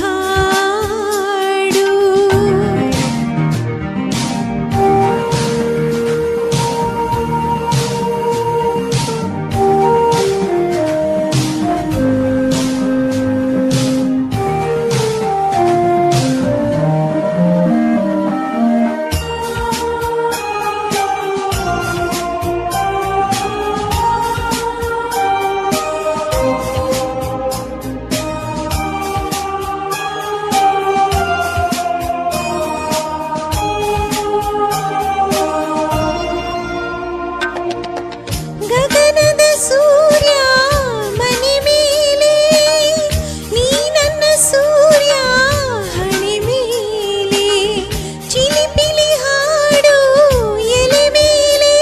ಹಾಡು. ಗಗನದ ಸೂರ್ಯ ಮನೆ ಮೇಲೆ, ನೀ ನನ್ನ ಸೂರ್ಯ ಹಣೆ ಮೇಲೆ, ಚಿಲಿಪಿಲಿ ಹಾಡು ಎಲೆ ಮೇಲೆ,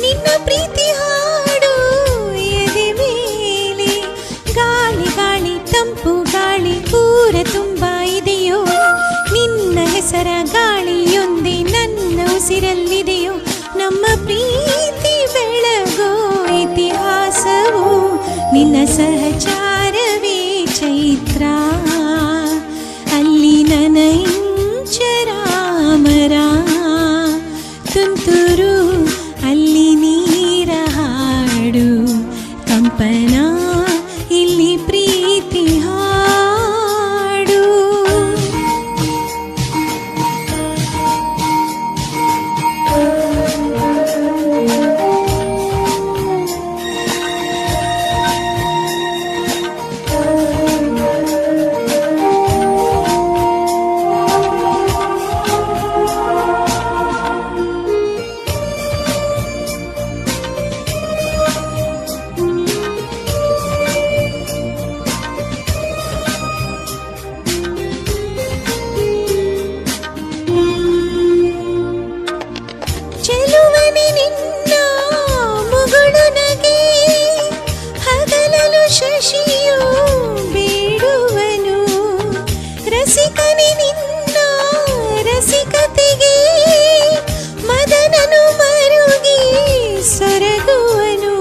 ನಿನ್ನ ಪ್ರೀತಿ ಹಾಡು ಎದೆ ಮೇಲೆ. ಗಾಳಿ ಗಾಳಿ ತಂಪು ಗಾಳಿ ಊರ ತುಂಬ ಇದೆಯೋ, ನಿನ್ನ ಹೆಸರ ಗಾಳಿಯೊಂದೇ ನನ್ನ ಉಸಿರಲ್ಲಿದೆಯೋ. ನಮ್ಮ ಪ್ರೀತಿ ಬೆಳಗೋ ಇತಿಹಾಸವು ನಿನ್ನ ಸಹಚಾರವೇ ಚೈತ್ರ. ಅಲ್ಲಿ ನನ್ನ ಇಂಚರಾಮರ ತುಂತುರು, ಅಲ್ಲಿ ನೀರ ಹಾಡು ಕಂಪನ, ಇಲ್ಲಿ ಪ್ರೀತಿ ಹಾಡು. ಚೆಲುವನೆ ನಿನ್ನ ಮುಗುಳು ನಗೆ, ಹಗಲಲು ಶಶಿಯು ಬೇಡುವನು. ರಸಿಕನೆ ನಿನ್ನ ರಸಿಕತೆಗೆ, ಮದನನು ಮರುಗಿ ಸೊರಗುವನು.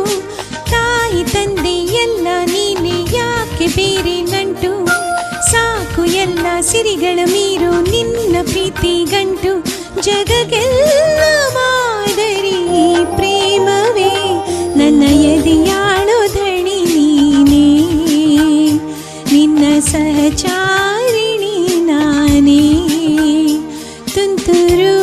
ತಾಯಿ ತಂದೆ ಎಲ್ಲ ನೀನೆ, ಯಾಕೆ ಬೇರೆ ನಂಟು? ಸಾಕು ಎಲ್ಲ ಸಿರಿಗಳ ಮೀರು ನಿನ್ನ ಪ್ರೀತಿ ಗಂಟು. ಜಗಗೆಲ್ಲ ಮಾದರಿ ಪ್ರೇಮವೇ, ನನ್ನ ಎದೆಯಾಳೋ ಧಣಿ ನೀನೇ, ನಿನ್ನ ಸಹಚಾರಿಣಿ ನಾನೇ. ತುಂತುರು